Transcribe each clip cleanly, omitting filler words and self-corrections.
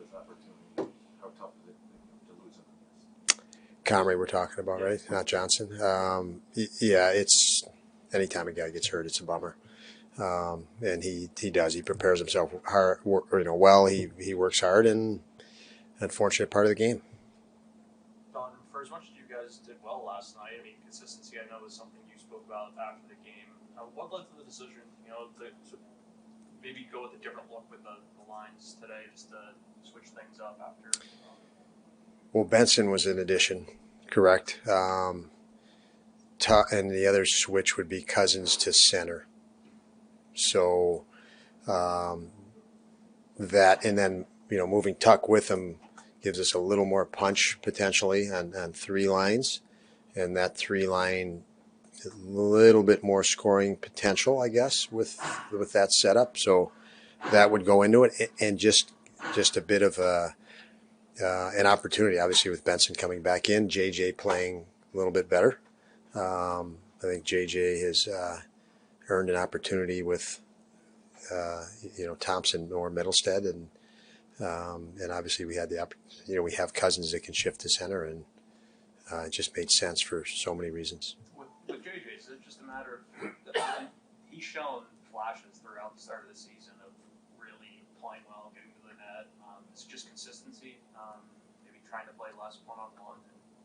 this opportunity, how tough is it to lose him? Comrie we're talking about, right? Not Johnson. Yeah, it's anytime a guy gets hurt, it's a bummer. And he does. He prepares himself hard, well. He works hard, and unfortunate part of the game. Don, for as much as you guys did well last night, I mean, consistency I know is something you spoke about after the game. What led to the decision, to maybe go with a different look with the lines today, just to switch things up after? Well, Benson was an addition, correct. And the other switch would be Cousins to center. So that, and then moving Tuck with him gives us a little more punch potentially on 3 lines, and that 3-line a little bit more scoring potential, I guess, with that setup. So that would go into it, and just a bit of an opportunity, obviously, with Benson coming back in, JJ playing a little bit better. I think JJ has earned an opportunity with Thompson or Middlestead, and obviously we had we have Cousins that can shift to center, and it just made sense for so many reasons. With JJ, is it just a matter of he's shown flashes throughout the start of the season of really playing well, getting to the net. It's just consistency, maybe trying to play less one-on-one.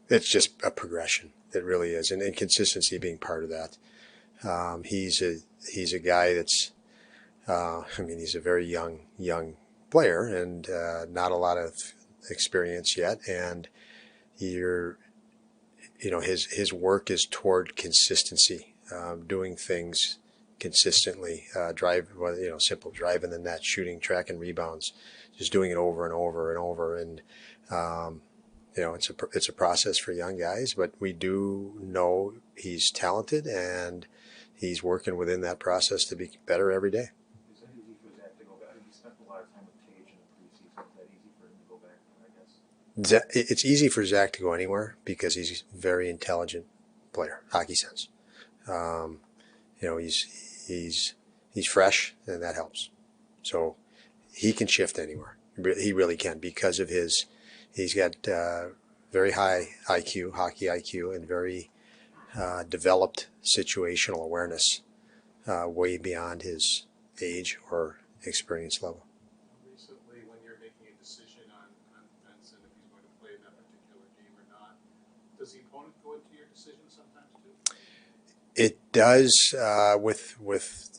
It's just a progression. It really is, and consistency being part of that. He's a guy that's, he's a very young player, and not a lot of experience yet, and his work is toward consistency, doing things consistently, simple drive in the net, shooting, track and rebounds, just doing it over and over and over, and it's a process for young guys, but we do know he's talented, and he's working within that process to be better every day. Is that easy for Zach to go back? He spent a lot of time with Tage in the preseason. Is that easy for him to go back, I guess? It's easy for Zach to go anywhere because he's a very intelligent player, hockey sense. He's fresh, and that helps. So he can shift anywhere. He really can, because of he's got very high IQ, hockey IQ, and very developed situational awareness, way beyond his age or experience level. Recently, when you're making a decision on Benson, if he's going to play in that particular game or not, does the opponent go into your decision sometimes too? It does, with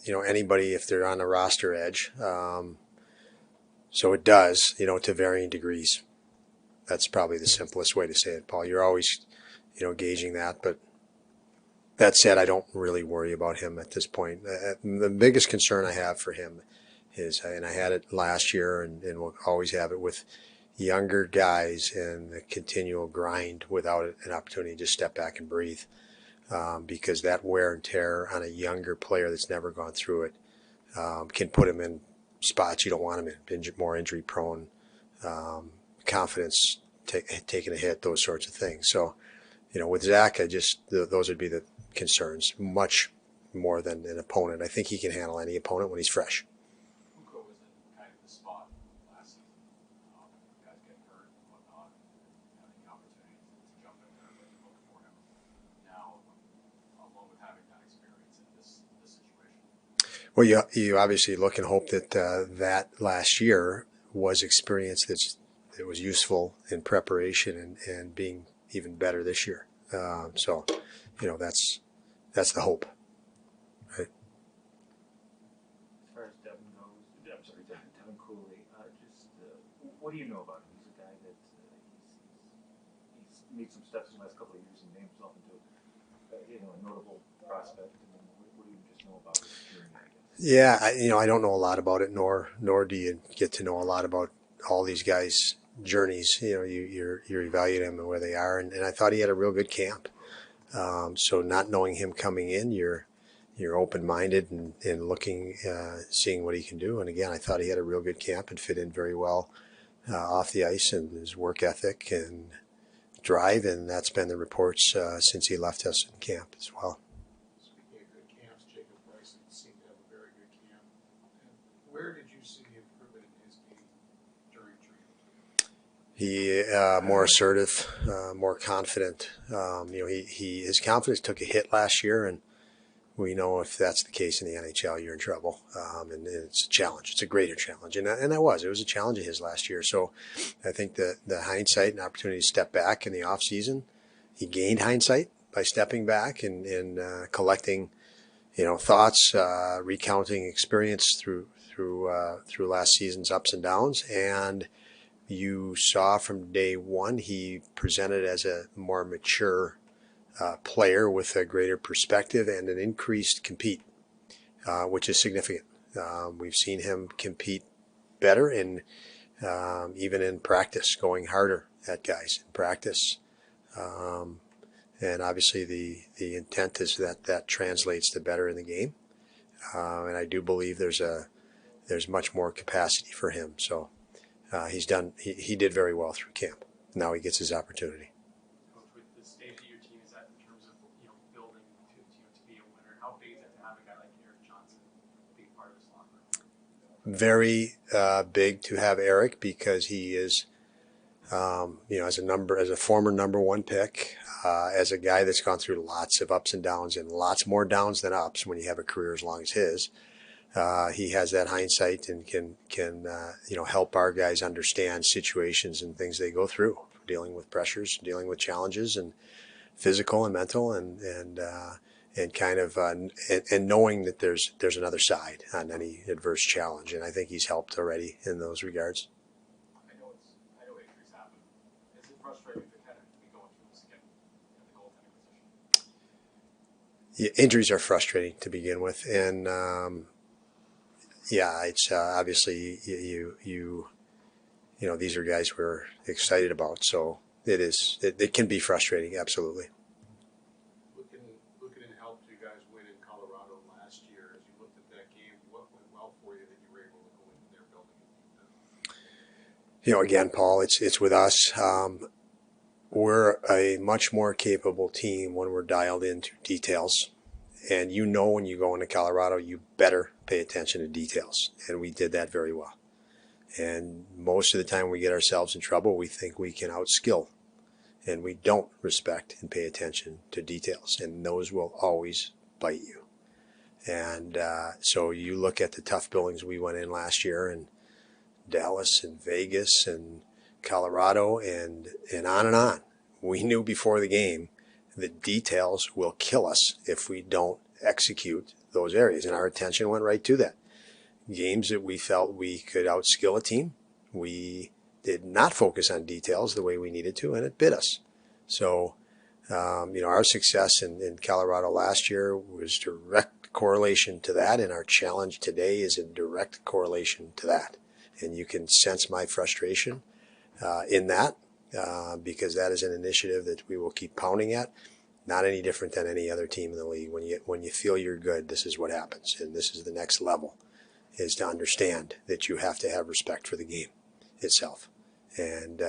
anybody if they're on the roster edge. So it does, to varying degrees. That's probably the simplest way to say it, Paul. You're always, gauging that. But that said, I don't really worry about him at this point. The biggest concern I have for him is, and I had it last year, and will always have it with younger guys, and the continual grind without an opportunity to just step back and breathe. Because that wear and tear on a younger player that's never gone through it can put him in spots you don't want him in, more injury prone, confidence taking a hit, those sorts of things. So, with Zach, those would be the concerns, much more than an opponent. I think he can handle any opponent when he's fresh. Hugo was in kind of the spot last season. Guys get hurt and whatnot, having the opportunity to jump in there and look for him. Now, along with having that experience in this situation. Well, you obviously look and hope that that last year was experience that was useful in preparation and being even better this year. So, that's the hope, right? As far as Devin goes, Devin Cooley, what do you know about him? He's a guy that he's made some steps in the last couple of years and made himself into a notable prospect. What do you just know about his journey, I guess? Yeah, I don't know a lot about it, nor do you get to know a lot about all these guys' journeys. You're evaluating them and where they are, and I thought he had a real good camp. So not knowing him coming in, you're open-minded and looking, seeing what he can do. And again, I thought he had a real good camp and fit in very well off the ice, and his work ethic and drive, and that's been the reports since he left us in camp as well. Speaking of good camps, Jacob Bryson seemed to have a very good camp. And where did you see the improvement in his game during training? He more assertive, more confident. His confidence took a hit last year, and we know if that's the case in the NHL, you're in trouble. And it's a challenge. It's a greater challenge, and it was a challenge of his last year. So I think the hindsight and opportunity to step back in the off season, he gained hindsight by stepping back and collecting, thoughts, recounting experience through last season's ups and downs. And you saw from day one he presented as a more mature player with a greater perspective and an increased compete, which is significant. We've seen him compete better in even in practice, going harder at guys in practice. And obviously the intent is that translates to better in the game. And I do believe there's much more capacity for him. So he did very well through camp. Now he gets his opportunity. Coach, with the stage that your team is at in terms of building to be a winner, how big is it to have a guy like Eric Johnson be part of this locker room? Very big to have Eric because he is, as a former number one pick, as a guy that's gone through lots of ups and downs and lots more downs than ups when you have a career as long as his. He has that hindsight and can help our guys understand situations and things they go through, dealing with pressures, dealing with challenges, and physical and mental, and kind of and knowing that there's another side on any adverse challenge. And I think he's helped already in those regards. I know injuries happen. Is it frustrating to kind of be going through this again at the goaltending position? Yeah, injuries are frustrating to begin with, and it's obviously these are guys we're excited about, so it can be frustrating, absolutely. Looking and helped you guys win in Colorado last year. As you looked at that game, what went well for you that you were able to go into their building? Again, Paul, it's with us. We're a much more capable team when we're dialed into details. And when you go into Colorado, you better pay attention to details. And we did that very well. And most of the time we get ourselves in trouble, we think we can outskill. And we don't respect and pay attention to details. And those will always bite you. And so you look at the tough buildings we went in last year, in Dallas and Vegas and Colorado and on and on. We knew before the game the details will kill us if we don't execute those areas. And our attention went right to that. Games that we felt we could outskill a team, we did not focus on details the way we needed to, and it bit us. So, our success in Colorado last year was direct correlation to that, and our challenge today is in direct correlation to that. And you can sense my frustration in that. Because that is an initiative that we will keep pounding at. Not any different than any other team in the league. When you feel you're good, this is what happens, and this is the next level, is to understand that you have to have respect for the game itself. And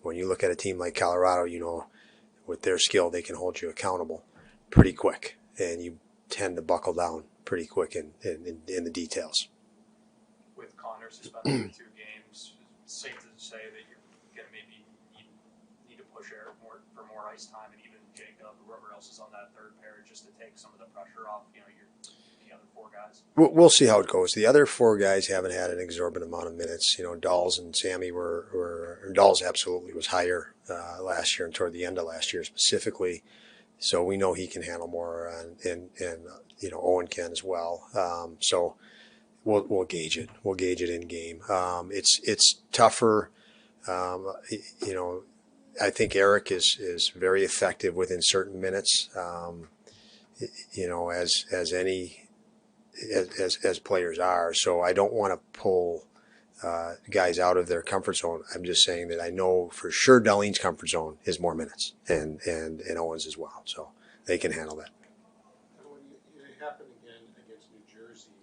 when you look at a team like Colorado, with their skill, they can hold you accountable pretty quick, and you tend to buckle down pretty quick in the details. With Connor suspended for 2 games, it's safe to say that you're going to maybe need to push Eric for more ice time, and even Jacob, whoever else is on that third pair, just to take some of the pressure off, the other 4 guys. We'll see how it goes. The other 4 guys haven't had an exorbitant amount of minutes. Dawes and Sammy Dawes absolutely was higher last year and toward the end of last year specifically. So we know he can handle more, and Owen can as well. So we'll gauge it. We'll gauge it in game. It's tougher. I think Eric is very effective within certain minutes. As players are. So I don't want to pull guys out of their comfort zone. I'm just saying that I know for sure Darlene's comfort zone is more minutes, and Owens as well. So they can handle that. When it happened again against New Jersey,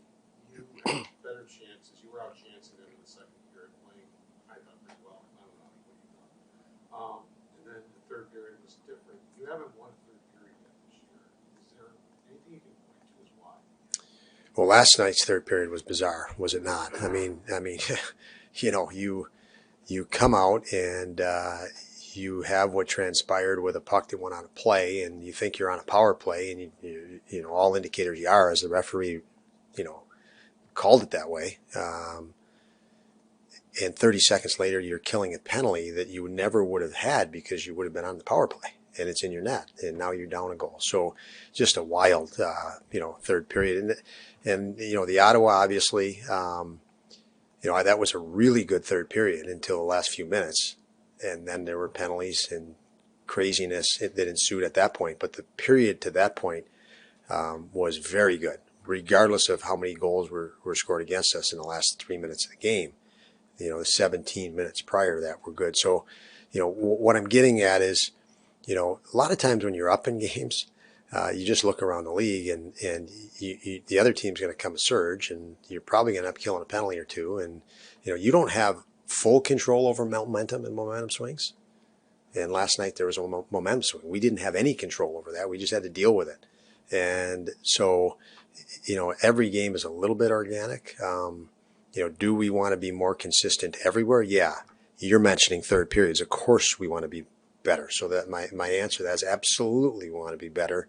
you had better chances. You were out chancing them in the second period, playing, I thought, pretty well. I don't know what you thought. And then the third period was different. You haven't won third period yet this year. Is there anything you can point to as why? Well, last night's third period was bizarre, was it not? I mean, you come out and you have what transpired with a puck that went on a play, and you think you're on a power play, and you know, all indicators you are, as the referee, you know, called it that way. And 30 seconds later, you're killing a penalty that you never would have had because you would have been on the power play, and it's in your net, and now you're down a goal. So just a wild, you know, third period. And you know, the Ottawa, obviously, you know, that was a really good third period until the last few minutes. And then there were penalties and craziness that ensued at that point. But the period to that point was very good, regardless of how many goals were scored against us in the last 3 minutes of the game. You know, the 17 minutes prior to that were good. So, you know, what I'm getting at is, you know, a lot of times when you're up in games, you just look around the league and the other team's going to come a surge, and you're probably going to end up killing a penalty or two. And, you know, you don't have full control over momentum and momentum swings. And last night there was a momentum swing. We didn't have any control over that. We just had to deal with it. And so, you know, every game is a little bit organic. You know, do we want to be more consistent everywhere? Yeah. You're mentioning third periods. Of course we want to be better. So that my answer to that is absolutely we want to be better.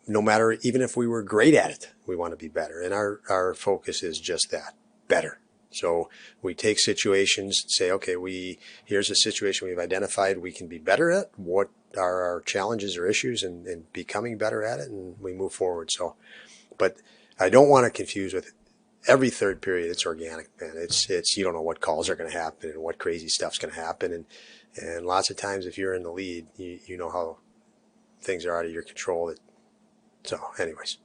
No matter, even if we were great at it, we want to be better. And our focus is just that, better. So we take situations and say, okay, here's a situation we've identified we can be better at. What are our challenges or issues, and becoming better at it, and we move forward. So, but I don't want to confuse with every third period. It's organic, man. It's you don't know what calls are going to happen and what crazy stuff's going to happen, and lots of times if you're in the lead, you know how things are out of your control. So, anyways.